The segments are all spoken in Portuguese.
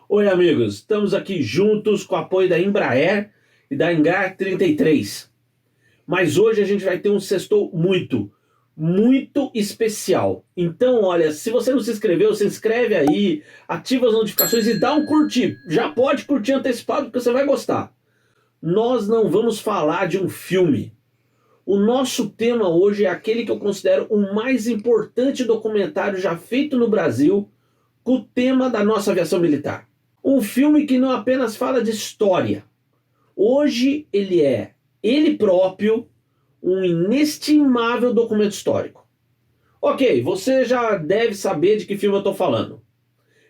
Oi, amigos, estamos aqui juntos com o apoio da Embraer e da Engar 33. Mas hoje a gente vai ter um sextou muito especial. Então, olha, se você não se inscreveu, se inscreve aí, ativa as notificações e dá um curtir. Já pode curtir antecipado porque você vai gostar. Nós não vamos falar de um filme. O nosso tema hoje é aquele que eu considero o mais importante documentário já feito no Brasil com o tema da nossa aviação militar. Um filme que não apenas fala de história. Hoje ele é, ele próprio, um inestimável documento histórico. Ok, você já deve saber de que filme eu estou falando.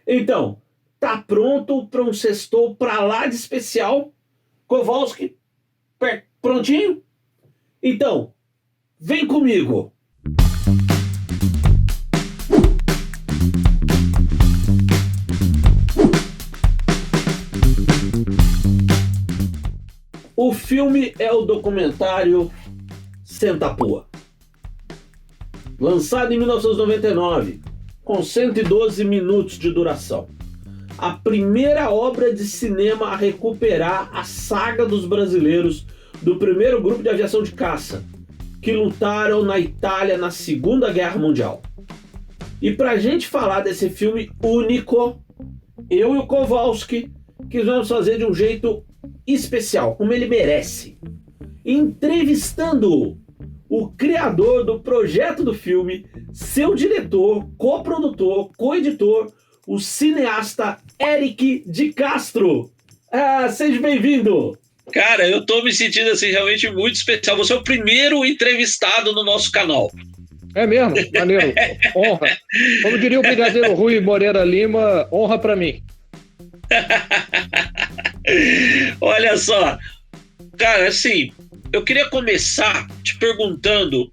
Então, tá pronto para um sextou pra lá de especial? Kowalski? Prontinho? Então, vem comigo! O filme é o documentário Senta Pua. Lançado em 1999, com 112 minutos de duração. A primeira obra de cinema a recuperar a saga dos brasileiros do primeiro grupo de aviação de caça, que lutaram na Itália na Segunda Guerra Mundial. E pra gente falar desse filme único, eu e o Kowalski quisemos fazer de um jeito especial, como ele merece, entrevistando o criador do projeto do filme, seu diretor, coprodutor, coeditor, o cineasta Eric de Castro. Seja bem-vindo! Cara, eu tô me sentindo assim realmente muito especial. Você é o primeiro entrevistado no nosso canal. É mesmo? Maneiro. Honra. Como diria o brigadeiro Rui Moreira Lima, honra pra mim. Olha só, cara, assim, eu queria começar te perguntando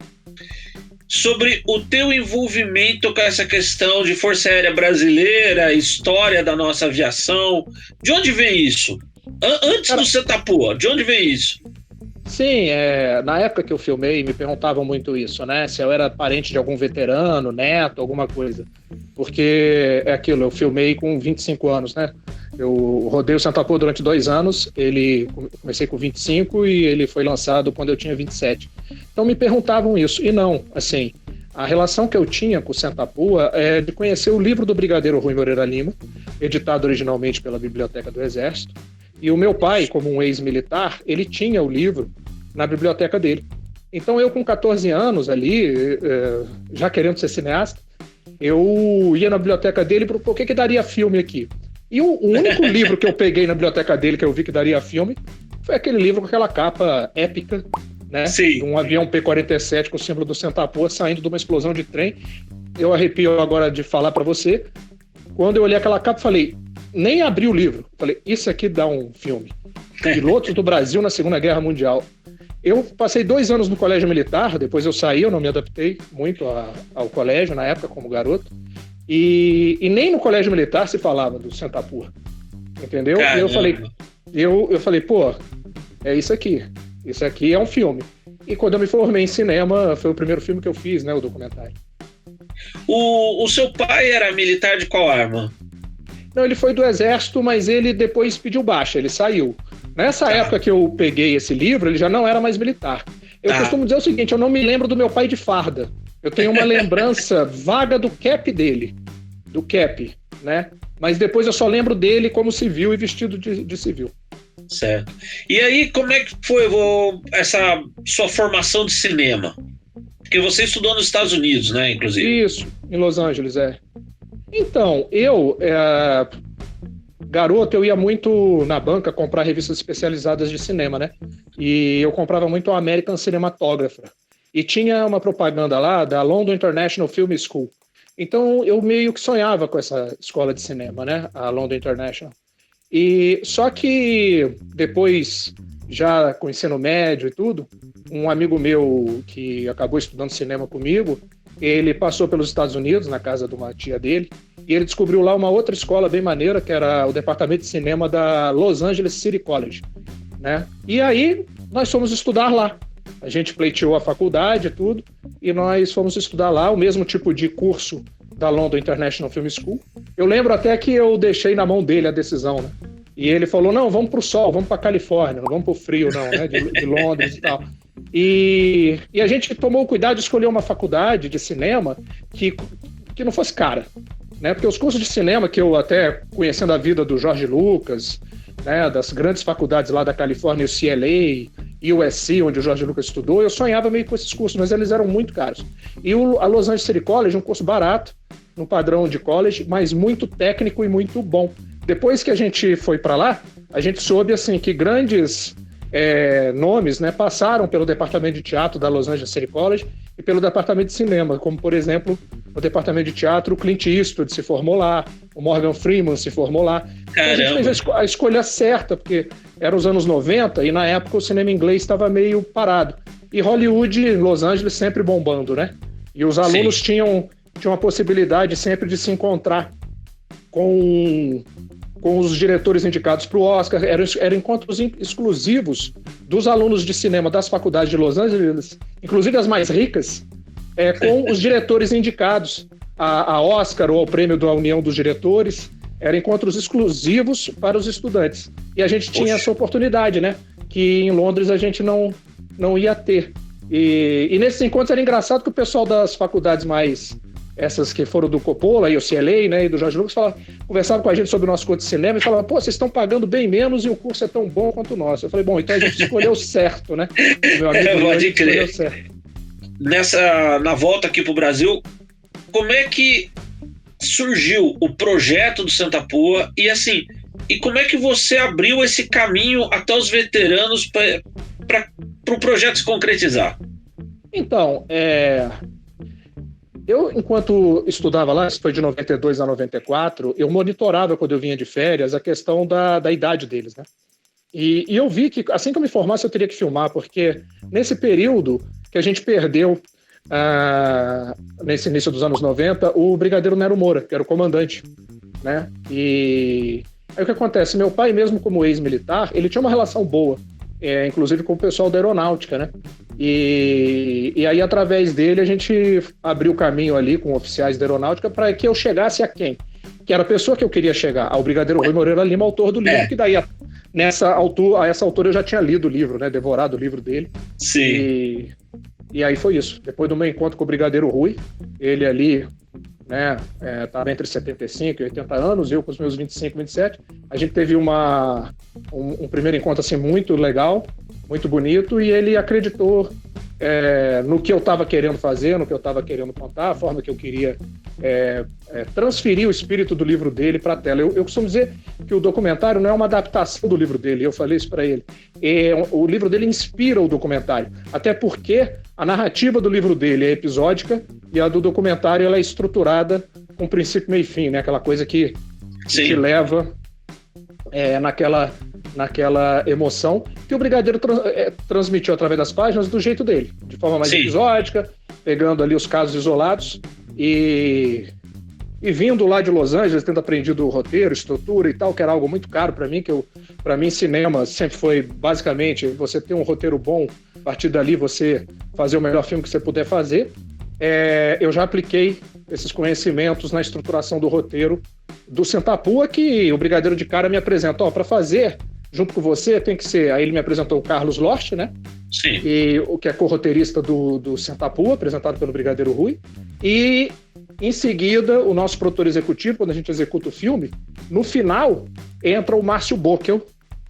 sobre o teu envolvimento com essa questão de Força Aérea Brasileira, história da nossa aviação. De onde vem isso? Antes do Senta Pua, de onde vem isso? Sim, na época que eu filmei, me perguntavam muito isso, né? Se eu era parente de algum veterano, neto, alguma coisa. Porque é aquilo, eu filmei com 25 anos, né? Eu rodei o Senta Pua durante 2 anos, comecei com 25 e ele foi lançado quando eu tinha 27. Então me perguntavam isso, e não, assim, a relação que eu tinha com o Senta Pua é de conhecer o livro do brigadeiro Rui Moreira Lima, editado originalmente pela Biblioteca do Exército, e o meu pai, como um ex-militar, ele tinha o livro na biblioteca dele. Então eu com 14 anos ali, já querendo ser cineasta, eu ia na biblioteca dele para por que daria filme aqui. E o único livro que eu peguei na biblioteca dele que eu vi que daria filme foi aquele livro com aquela capa épica, né? Sim. De um avião P-47 com o símbolo do Senta Pua saindo de uma explosão de trem. Eu arrepio agora de falar para você. Quando eu olhei aquela capa, falei, nem abri o livro. Falei, isso aqui dá um filme. Pilotos do Brasil na Segunda Guerra Mundial. Eu passei 2 anos no colégio militar, depois eu saí, eu não me adaptei muito ao colégio na época como garoto. E nem no colégio militar se falava do Senta Pua, entendeu? Caramba. E eu falei, pô, é isso aqui é um filme. E quando eu me formei em cinema, foi o primeiro filme que eu fiz, né, o documentário. O seu pai era militar de qual arma? Não, ele foi do Exército, mas ele depois pediu baixa, ele saiu. Nessa época que eu peguei esse livro, ele já não era mais militar. Eu costumo dizer o seguinte, eu não me lembro do meu pai de farda. Eu tenho uma lembrança vaga do cap dele, do cap, né? Mas depois eu só lembro dele como civil e vestido de civil. Certo. E aí, como é que foi essa sua formação de cinema? Porque você estudou nos Estados Unidos, né, inclusive? Isso, em Los Angeles, Então, garoto, eu ia muito na banca comprar revistas especializadas de cinema, né? E eu comprava muito a American Cinematographer. E tinha uma propaganda lá da London International Film School. Então, eu meio que sonhava com essa escola de cinema, né? A London International. E só que depois, já com ensino médio e tudo, um amigo meu que acabou estudando cinema comigo, ele passou pelos Estados Unidos, na casa de uma tia dele, e ele descobriu lá uma outra escola bem maneira, que era o departamento de cinema da Los Angeles City College, né? E aí, nós fomos estudar lá. A gente pleiteou a faculdade e tudo, e nós fomos estudar lá o mesmo tipo de curso da London International Film School. Eu lembro até que eu deixei na mão dele a decisão, né? E ele falou, não, vamos pro sol, vamos pra Califórnia, não vamos pro frio não, né? De Londres e tal. E a gente tomou o cuidado de escolher uma faculdade de cinema que não fosse cara, né? Porque os cursos de cinema que eu até, conhecendo a vida do George Lucas, né, das grandes faculdades lá da Califórnia, o CLA e o USC, onde o George Lucas estudou, eu sonhava meio com esses cursos, mas eles eram muito caros. E a Los Angeles City College, um curso barato, no padrão de college, mas muito técnico e muito bom. Depois que a gente foi para lá, a gente soube assim, que grandes nomes, né, passaram pelo departamento de teatro da Los Angeles City College e pelo departamento de cinema, como, por exemplo, no departamento de teatro, o Clint Eastwood se formou lá, o Morgan Freeman se formou lá. Então, a gente fez a escolha certa, porque eram os anos 90 e, na época, o cinema inglês estava meio parado. E Hollywood, Los Angeles, sempre bombando, né? E os alunos tinham a possibilidade sempre de se encontrar com os diretores indicados para o Oscar. Eram encontros exclusivos dos alunos de cinema das faculdades de Los Angeles, inclusive as mais ricas, com os diretores indicados a Oscar ou ao prêmio da União dos Diretores. Eram encontros exclusivos para os estudantes. E a gente tinha essa oportunidade, né? Que em Londres a gente não ia ter. E nesses encontros era engraçado que o pessoal das faculdades mais... essas que foram do Coppola e o CLA, né, e do George Lucas, conversavam com a gente sobre o nosso curso de cinema e falavam, pô, vocês estão pagando bem menos e o curso é tão bom quanto o nosso. Eu falei, bom, então a gente escolheu certo, né? Meu amigo, pode crer. Na volta aqui pro Brasil, como é que surgiu o projeto do Santa Pua e como é que você abriu esse caminho até os veteranos para o projeto se concretizar? Então, eu, enquanto estudava lá, isso foi de 92 a 94, eu monitorava, quando eu vinha de férias, a questão da idade deles, né? E eu vi que, assim que eu me formasse, eu teria que filmar, porque nesse período que a gente perdeu, nesse início dos anos 90, o Brigadeiro Nero Moura, que era o comandante, né? E aí o que acontece? Meu pai, mesmo como ex-militar, ele tinha uma relação boa, inclusive com o pessoal da aeronáutica, né? E aí, através dele, a gente abriu o caminho ali com oficiais da aeronáutica para que eu chegasse a quem? Que era a pessoa que eu queria chegar, ao Brigadeiro Rui Moreira Lima, autor do livro, que daí, a essa altura, eu já tinha lido o livro, né? Devorado o livro dele. Sim. E aí foi isso. Depois do meu encontro com o Brigadeiro Rui, ele ali, né, estava entre 75 e 80 anos, eu com os meus 25, 27, a gente teve um primeiro encontro assim, muito legal, muito bonito, e ele acreditou no que eu estava querendo fazer, no que eu estava querendo contar, a forma que eu queria transferir o espírito do livro dele para a tela. Eu costumo dizer que o documentário não é uma adaptação do livro dele, eu falei isso para ele. O livro dele inspira o documentário, até porque a narrativa do livro dele é episódica e a do documentário ela é estruturada com princípio, meio e fim, né? Aquela coisa que te leva naquela emoção que o Brigadeiro transmitiu através das páginas do jeito dele, de forma mais episódica, pegando ali os casos isolados e vindo lá de Los Angeles, tendo aprendido o roteiro, estrutura e tal, que era algo muito caro para mim, para mim cinema sempre foi basicamente você ter um roteiro bom, a partir dali você fazer o melhor filme que você puder fazer. Eu já apliquei esses conhecimentos na estruturação do roteiro do Santa Pua, que o Brigadeiro de cara me apresentou, para fazer junto com você tem que ser, aí ele me apresentou o Carlos Lost, né? Sim. E o que é co-roteirista do Santa Pua, apresentado pelo Brigadeiro Rui, e em seguida o nosso produtor executivo, quando a gente executa o filme, no final entra o Márcio Bockel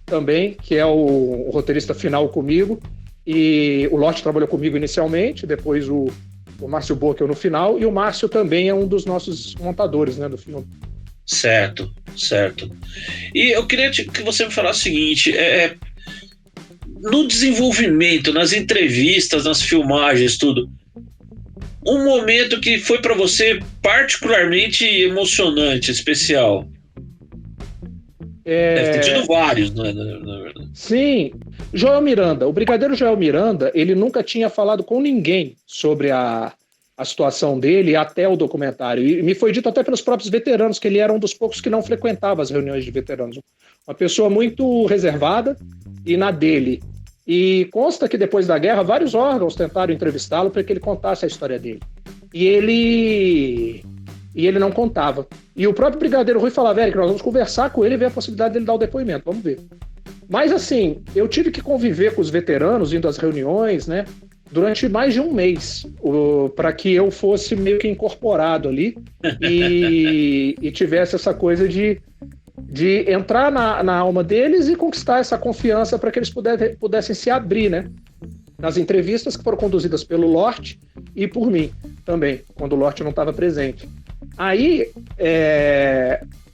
também, que é o roteirista final comigo, e o Lost trabalhou comigo inicialmente, depois o Márcio Bockel no final, e o Márcio também é um dos nossos montadores, né, do filme. Certo. E eu queria que você me falasse o seguinte, no desenvolvimento, nas entrevistas, nas filmagens, tudo, um momento que foi para você particularmente emocionante, especial? Deve ter tido vários, né? Sim, o Brigadeiro Joel Miranda, ele nunca tinha falado com ninguém sobre a situação dele até o documentário. E me foi dito até pelos próprios veteranos que ele era um dos poucos que não frequentava as reuniões de veteranos. Uma pessoa muito reservada e na dele. E consta que depois da guerra, vários órgãos tentaram entrevistá-lo para que ele contasse a história dele. E e ele não contava. E o próprio Brigadeiro Rui falava, Eric, nós vamos conversar com ele e ver a possibilidade dele dar o depoimento, vamos ver. Mas assim, eu tive que conviver com os veteranos, indo às reuniões, né, durante mais de um mês, para que eu fosse meio que incorporado ali e tivesse essa coisa de entrar na alma deles e conquistar essa confiança para que eles pudessem se abrir, né? Nas entrevistas que foram conduzidas pelo Lort e por mim também, quando o Lort não estava presente. Aí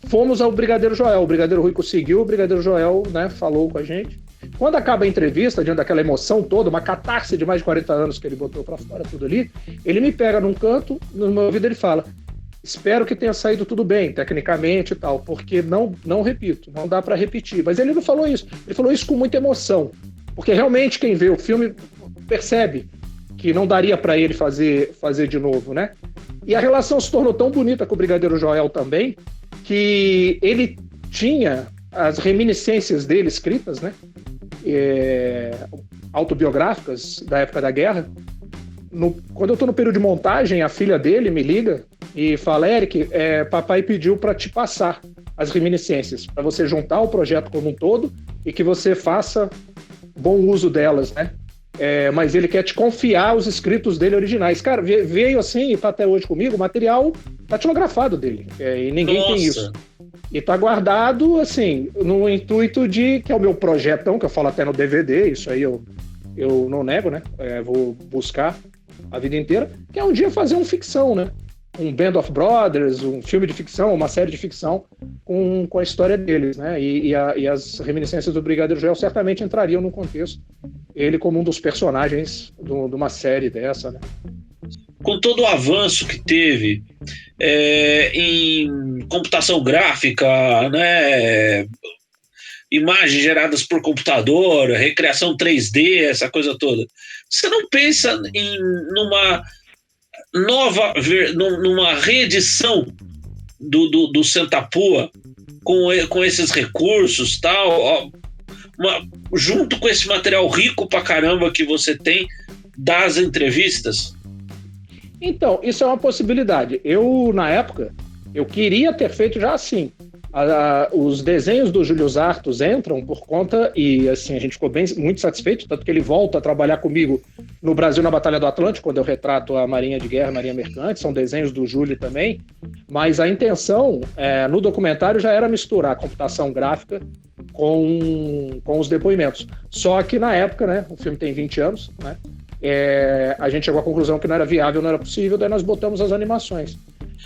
fomos ao Brigadeiro Joel. O Brigadeiro Rui conseguiu, o Brigadeiro Joel, né, falou com a gente. Quando acaba a entrevista, diante daquela emoção toda, uma catarse de mais de 40 anos que ele botou para fora tudo ali, ele me pega num canto, no meu ouvido ele fala: espero que tenha saído tudo bem, tecnicamente e tal, porque não repito, não dá para repetir. Mas ele não falou isso, ele falou isso com muita emoção, porque realmente quem vê o filme percebe que não daria para ele fazer de novo, né? E a relação se tornou tão bonita com o Brigadeiro Joel também, que ele tinha as reminiscências dele escritas, né? Autobiográficas da época da guerra. Quando eu estou no período de montagem, a filha dele me liga e fala: Eric, papai pediu para te passar as reminiscências, para você juntar o projeto como um todo e que você faça bom uso delas, né? Mas ele quer te confiar os escritos dele originais. Cara, veio assim e tá até hoje comigo, o material datilografado dele, e ninguém tem isso. E tá guardado, assim, no intuito de, que é o meu projetão, que eu falo até no DVD, isso aí eu não nego, né? Vou buscar a vida inteira, que é um dia fazer um ficção, né? Um Band of Brothers, um filme de ficção, uma série de ficção com a história deles, né? E as reminiscências do Brigadeiro Joel certamente entrariam no contexto, ele como um dos personagens de uma série dessa, né? Com todo o avanço que teve em computação gráfica, né, imagens geradas por computador, recriação 3D, essa coisa toda, você não pensa numa reedição do Santa Pua com esses recursos, tal, junto com esse material rico pra caramba que você tem das entrevistas? Então, isso é uma possibilidade. Eu, na época, eu queria ter feito já assim. Os desenhos do Júlio Zartos entram por conta, e assim, a gente ficou muito satisfeito, tanto que ele volta a trabalhar comigo no Brasil na Batalha do Atlântico, quando eu retrato a Marinha de Guerra, a Marinha Mercante, são desenhos do Júlio também, mas a intenção no documentário já era misturar a computação gráfica com os depoimentos. Só que na época, né, o filme tem 20 anos, né, a gente chegou à conclusão que não era viável, não era possível, daí nós botamos as animações.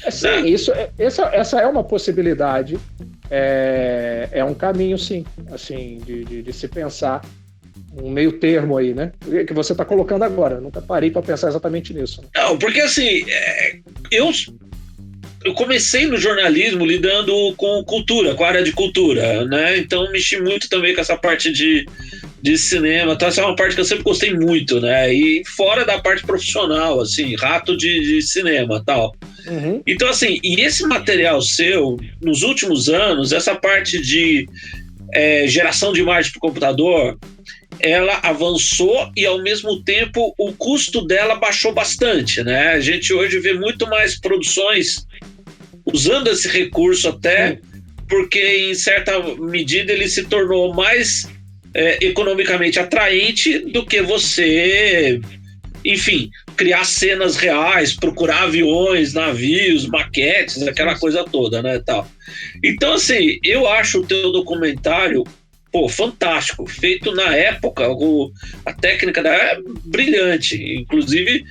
Sim, essa é uma possibilidade, é um caminho, sim, assim, de se pensar um meio termo aí, né? Que você está colocando agora. Eu nunca parei para pensar exatamente nisso. Né? Não, porque assim, eu comecei no jornalismo lidando com cultura, com a área de cultura, né? Então mexi muito também com essa parte de cinema, então essa é uma parte que eu sempre gostei muito, né? E fora da parte profissional, assim, rato de cinema, tal. Uhum. Então, assim, e esse material seu, nos últimos anos, essa parte de geração de imagem para o computador, ela avançou e, ao mesmo tempo, o custo dela baixou bastante, né? A gente hoje vê muito mais produções usando esse recurso até, porque, em certa medida, ele se tornou mais economicamente atraente do que você, enfim, criar cenas reais, procurar aviões, navios, maquetes, aquela coisa toda, né, tal. Então, assim, eu acho o teu documentário, fantástico, feito na época, a técnica é brilhante, inclusive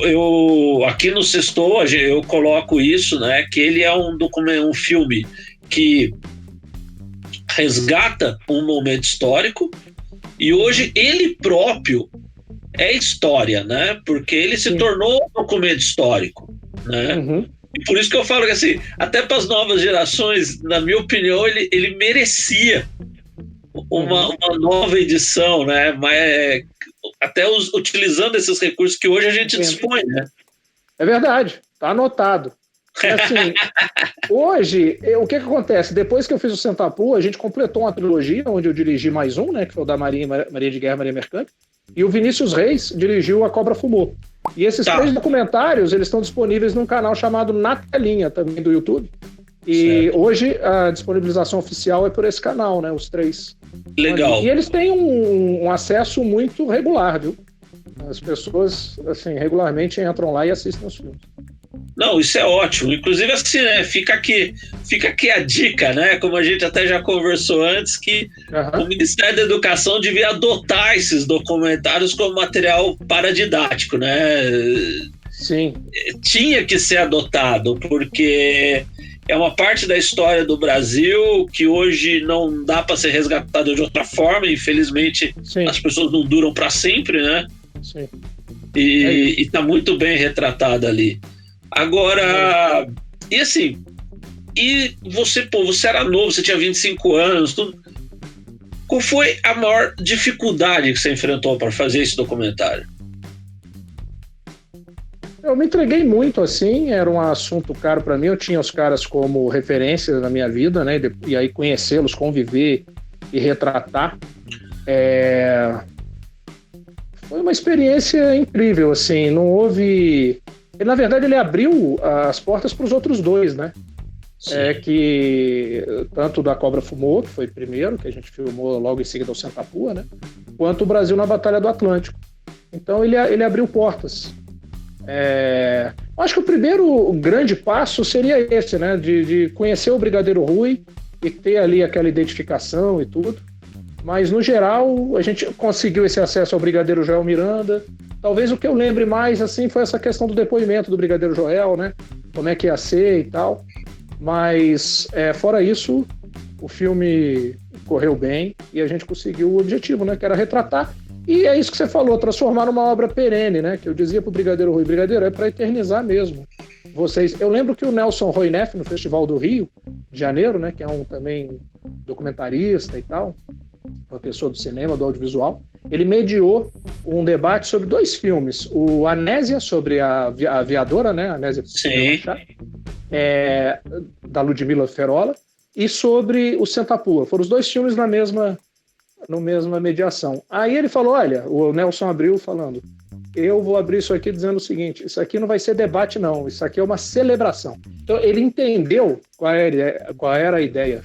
eu aqui no Sextou eu coloco isso, né, que ele é um filme que resgata um momento histórico e hoje ele próprio é história, né? Porque ele se tornou um documento histórico, né? Uhum. E por isso que eu falo que, assim, até para as novas gerações, na minha opinião, ele merecia uma nova edição, né? Mas até utilizando esses recursos que hoje a gente dispõe, né? É verdade, tá anotado. Assim, hoje, o que acontece? Depois que eu fiz o Santa Pua, a gente completou uma trilogia, onde eu dirigi mais um, né? Que foi o da Marinha de Guerra, Marinha Mercante. E o Vinícius Reis dirigiu A Cobra Fumou. E esses 3 documentários, eles estão disponíveis num canal chamado Na Telinha, também do YouTube. E certo. Hoje a disponibilização oficial é por esse canal, né? Os 3. Legal. E eles têm um acesso muito regular, viu? As pessoas, assim, regularmente entram lá e assistem os filmes. Não, isso é ótimo. Inclusive, assim, né? Fica aqui a dica, né? Como a gente até já conversou antes, que o Ministério da Educação devia adotar esses documentários como material paradidático, né? Sim. Tinha que ser adotado, porque é uma parte da história do Brasil que hoje não dá para ser resgatada de outra forma. Infelizmente, sim, as pessoas não duram para sempre, né? Sim. E está muito bem retratada ali. Agora, e assim, e você era novo, você tinha 25 anos, tudo. Qual foi a maior dificuldade que você enfrentou para fazer esse documentário? Eu me entreguei muito, assim, era um assunto caro para mim, eu tinha os caras como referência na minha vida, né, e aí conhecê-los, conviver e retratar, foi uma experiência incrível, assim, não houve... Na verdade, ele abriu as portas para os outros 2, né? Que tanto da Cobra Fumou, que foi primeiro, que a gente filmou logo em seguida ao Sentapua, né? Quanto o Brasil na Batalha do Atlântico. Então, ele abriu portas. Acho que o primeiro grande passo seria esse, né? De conhecer o Brigadeiro Rui e ter ali aquela identificação e tudo. Mas, no geral, a gente conseguiu esse acesso ao Brigadeiro Joel Miranda. Talvez o que eu lembre mais, assim, foi essa questão do depoimento do Brigadeiro Joel, né? Como é que ia ser e tal. Mas, fora isso, o filme correu bem e a gente conseguiu o objetivo, né? Que era retratar. E é isso que você falou, transformar numa obra perene, né? Que eu dizia pro Brigadeiro Rui, Brigadeiro, é para eternizar mesmo. Eu lembro que o Nelson Roineff, no Festival do Rio de Janeiro, né? Que é um também documentarista e tal, professor do cinema, do audiovisual, ele mediou um debate sobre 2 filmes. O Anésia, sobre a aviadora, né? Anésia, da Ludmila Ferola, e sobre o Sentapua. Foram os 2 filmes na mesma mediação. Aí ele falou, olha, o Nelson abriu falando, eu vou abrir isso aqui dizendo o seguinte, isso aqui não vai ser debate não, isso aqui é uma celebração. Então ele entendeu qual era a ideia,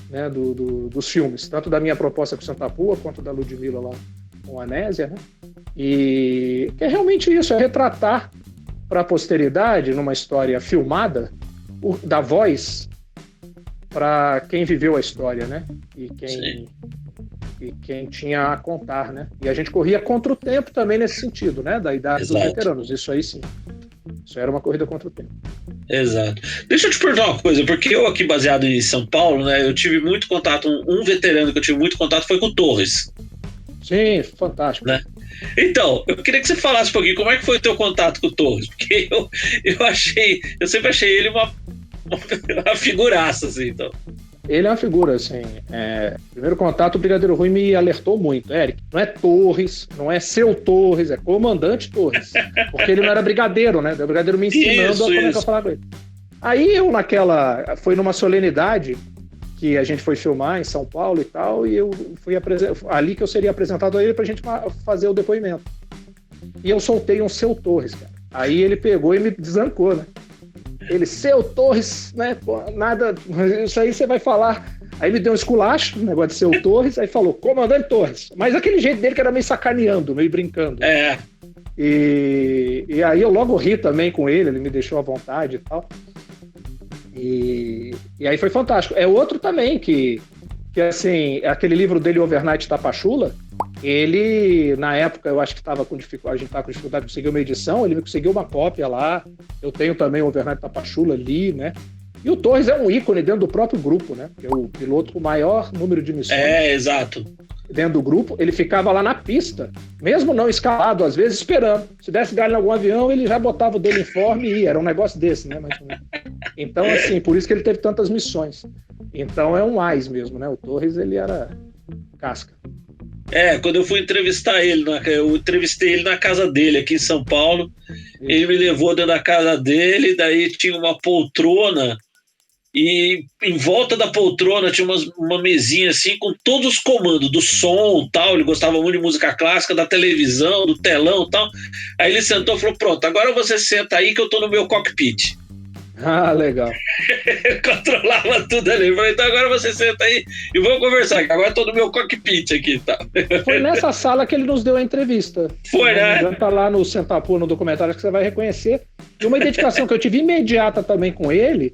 né, dos filmes, tanto da minha proposta com o Sentapua, quanto da Ludmila lá com a Anésia, né? E é realmente isso, é retratar para a posteridade, numa história filmada, da voz para quem viveu a história, né? E quem tinha a contar, né? E a gente corria contra o tempo também nesse sentido, né? Da idade dos veteranos, isso aí sim. Isso era uma corrida contra o tempo. Exato. Deixa eu te perguntar uma coisa, porque eu aqui baseado em São Paulo, né? Eu tive muito contato, um veterano que eu tive muito contato foi com o Torres. Sim, fantástico. Né? Então, eu queria que você falasse um pouquinho como é que foi o teu contato com o Torres, porque eu sempre achei ele uma figuraça, assim, então. Ele é uma figura, assim, primeiro contato, o Brigadeiro Rui me alertou muito, Eric, não é Torres, não é seu Torres, é comandante Torres, porque ele não era brigadeiro, né, o brigadeiro me ensinando como é que eu falava com ele. Aí foi numa solenidade que a gente foi filmar em São Paulo e tal, e eu fui ali que eu seria apresentado a ele pra gente fazer o depoimento. E eu soltei um seu Torres, cara. Aí ele pegou e me desancou, né? Ele, seu Torres, né? Pô, nada, isso aí você vai falar. Aí me deu um esculacho, um negócio de seu Torres, aí falou, comandante Torres. Mas aquele jeito dele que era meio sacaneando, meio brincando. E aí eu logo ri também com ele me deixou à vontade e tal. E aí foi fantástico. É outro também que assim, aquele livro dele, Overnight Tapachula, ele, na época, eu acho que a gente estava com dificuldade de conseguir uma edição, ele me conseguiu uma cópia lá, eu tenho também o Overnight Tapachula ali, né? E o Torres é um ícone dentro do próprio grupo, né? Que é o piloto com o maior número de missões. Exato. Dentro do grupo, ele ficava lá na pista, mesmo não escalado, às vezes, esperando. Se desse galho em algum avião, ele já botava o dele em forma e ia. Era um negócio desse, né? Então, assim, por isso que ele teve tantas missões. Então, é um AIS mesmo, né? O Torres, ele era casca. Quando eu fui entrevistar ele, eu entrevistei ele na casa dele, aqui em São Paulo. Ele me levou dentro da casa dele, daí tinha uma poltrona e em volta da poltrona tinha uma mesinha assim com todos os comandos do som, tal. Ele gostava muito de música clássica, da televisão, do telão, tal. Aí ele sentou e falou: pronto, agora você senta aí que eu tô no meu cockpit. Ah, legal. Ele controlava tudo ali. Eu falei: então agora você senta aí e vamos conversar, que agora eu tô no meu cockpit aqui, tá? Foi nessa sala que ele nos deu a entrevista. Foi, né? Tá lá no Sentapu, no documentário, que você vai reconhecer. E uma identificação que eu tive imediata também com ele,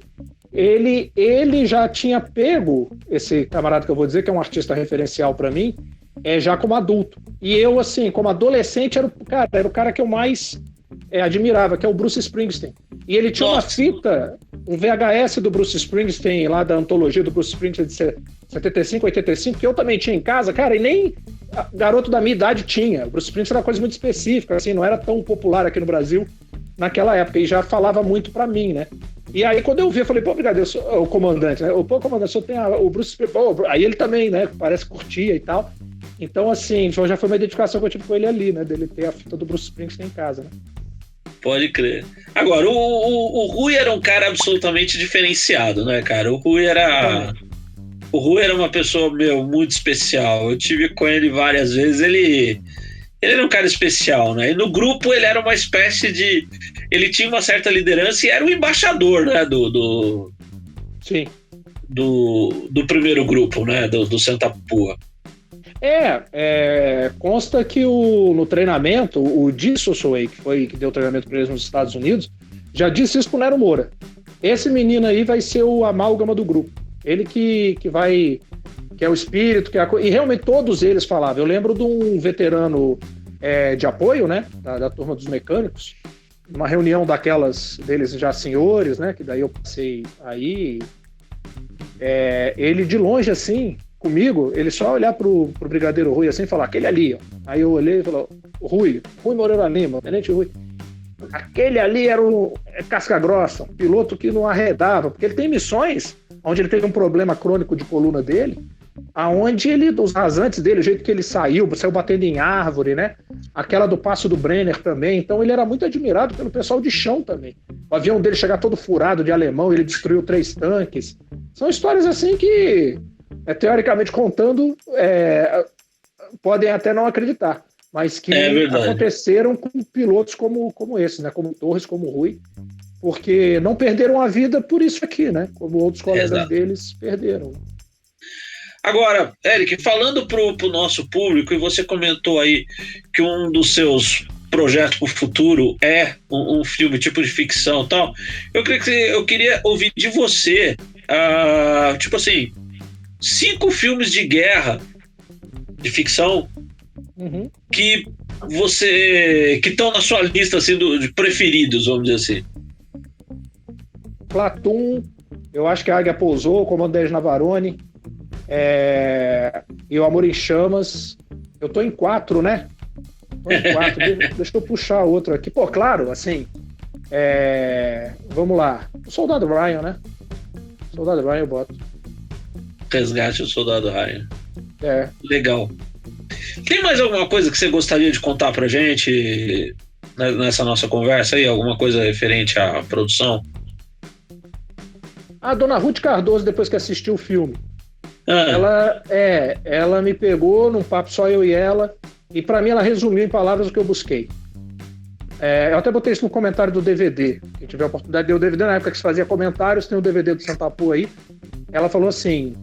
ele já tinha pego esse camarada que eu vou dizer, que é um artista referencial para mim, já como adulto. E eu, assim, como adolescente, era o cara que eu mais admirava, que é o Bruce Springsteen. E ele tinha uma fita, um VHS do Bruce Springsteen, lá da antologia do Bruce Springsteen de 75, 85, que eu também tinha em casa, cara, e nem garoto da minha idade tinha. O Bruce Springsteen era uma coisa muito específica, assim, não era tão popular aqui no Brasil naquela época, e já falava muito pra mim, né? E aí, quando eu vi, eu falei: pô, brigadeiro, o comandante, né? Pô, comandante, o senhor tem o Bruce Springsteen. Aí ele também, né, parece que curtia e tal. Então, assim, já foi uma identificação que eu tive com ele ali, né, dele ter a fita do Bruce Springsteen em casa, né? Pode crer. Agora, o Rui era um cara absolutamente diferenciado, né, cara? O Rui era uma pessoa, muito especial. Eu tive com ele várias vezes. Ele era um cara especial, né? E no grupo ele era uma espécie de... Ele tinha uma certa liderança e era o embaixador, né, Sim. do primeiro grupo, né, do Santa Pua. Consta que no treinamento, o Di Sossuei, que deu treinamento para eles nos Estados Unidos, já disse isso pro Nero Moura. Esse menino aí vai ser o amálgama do grupo. Ele que é o espírito, e realmente todos eles falavam. Eu lembro de um veterano de apoio, né, da turma dos mecânicos, uma reunião daquelas deles já senhores, né, que daí eu passei aí, ele de longe assim, comigo, ele só olhar pro brigadeiro Rui assim e falar: aquele ali, ó. Aí eu olhei e falei: Rui Moreira Lima, tenente Rui, aquele ali era o casca grossa, um piloto que não arredava, porque ele tem missões onde ele teve um problema crônico de coluna dele, aonde os rasantes dele, o jeito que ele saiu batendo em árvore, né? Aquela do Passo do Brenner também. Então ele era muito admirado pelo pessoal de chão também. O avião dele chegar todo furado de alemão, ele destruiu 3 tanques. São histórias assim que, teoricamente contando, podem até não acreditar, mas que aconteceram com pilotos como esse, né? Como Torres, como Rui, porque não perderam a vida por isso aqui, né? Como outros colegas deles perderam. Agora, Eric, falando pro nosso público, e você comentou aí que um dos seus projetos para o futuro é um filme tipo de ficção e tal, eu queria ouvir de você, tipo assim, 5 filmes de guerra, de ficção, que estão na sua lista assim, de preferidos, vamos dizer assim. Platoon, eu acho que a Águia Pousou, o Comandante Navarone, e o Amor em Chamas. Eu tô em 4, né? Deixa eu puxar outro aqui. Pô, claro, assim, vamos lá. O Soldado Ryan, né? O Soldado Ryan eu boto. Resgate do Soldado Ryan. Legal. Tem mais alguma coisa que você gostaria de contar pra gente nessa nossa conversa aí? Alguma coisa referente à produção? A Dona Ruth Cardoso, depois que assistiu o filme, ela me pegou num papo só eu e ela, e pra mim ela resumiu em palavras o que eu busquei. Eu até botei isso no comentário do DVD. Quem tiver a oportunidade de ver o DVD, na época que se fazia comentários, tem o DVD do Santa Pua aí. Ela falou assim: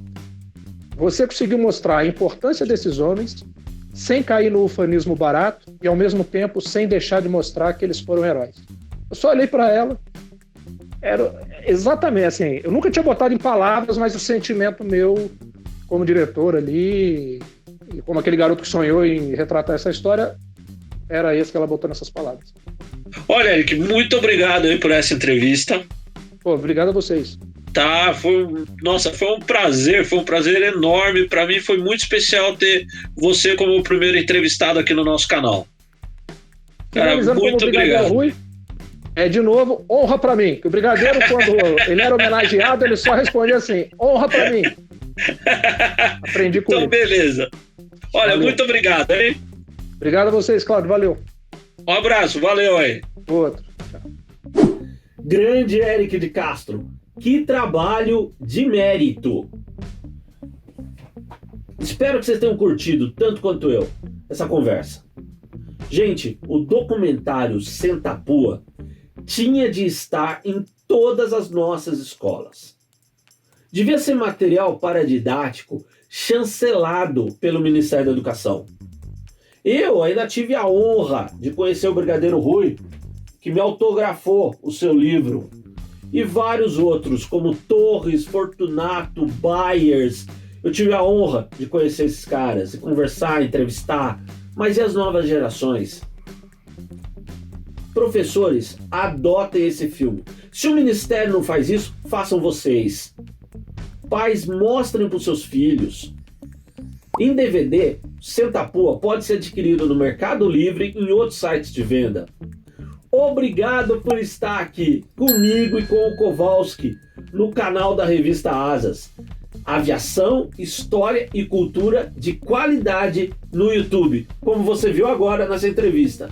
você conseguiu mostrar a importância desses homens sem cair no ufanismo barato e, ao mesmo tempo, sem deixar de mostrar que eles foram heróis. Eu só olhei para ela, era exatamente assim, eu nunca tinha botado em palavras, mas o sentimento meu como diretor ali, e como aquele garoto que sonhou em retratar essa história, era esse que ela botou nessas palavras. Olha, Eric, muito obrigado aí por essa entrevista. Pô, obrigado a vocês. Tá, foi um prazer enorme. Para mim foi muito especial ter você como o primeiro entrevistado aqui no nosso canal. Cara, muito obrigado. Rui, de novo, honra para mim. Que o Brigadeiro, quando ele era homenageado, ele só respondia assim: honra para mim. Aprendi com ele. Então, beleza. Olha, valeu. Muito obrigado, hein? Obrigado a vocês, Cláudio. Valeu. Um abraço, valeu aí. Outro. Grande Eric de Castro. Que trabalho de mérito! Espero que vocês tenham curtido, tanto quanto eu, essa conversa. Gente, o documentário Senta a Pua tinha de estar em todas as nossas escolas. Devia ser material paradidático chancelado pelo Ministério da Educação. Eu ainda tive a honra de conhecer o Brigadeiro Rui, que me autografou o seu livro, e vários outros, como Torres, Fortunato, Byers. Eu tive a honra de conhecer esses caras, e conversar, entrevistar. Mas e as novas gerações? Professores, adotem esse filme. Se o Ministério não faz isso, façam vocês. Pais, mostrem para os seus filhos. Em DVD, Senta a Pua pode ser adquirido no Mercado Livre e em outros sites de venda. Obrigado por estar aqui comigo e com o Kowalski no canal da revista Asas. Aviação, história e cultura de qualidade no YouTube, como você viu agora nessa entrevista.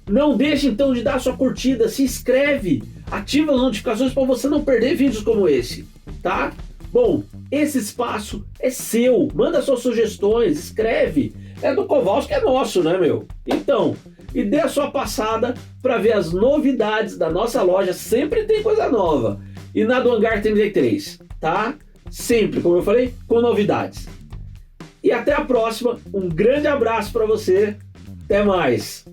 Não deixe então de dar sua curtida, se inscreve, ativa as notificações para você não perder vídeos como esse, tá? Bom, esse espaço é seu, manda suas sugestões, escreve. É do Kowalski, é nosso, né, meu? Então, e dê a sua passada para ver as novidades da nossa loja, sempre tem coisa nova. E na do Hangar 33, tá? Sempre, como eu falei, com novidades. E até a próxima, um grande abraço para você, até mais!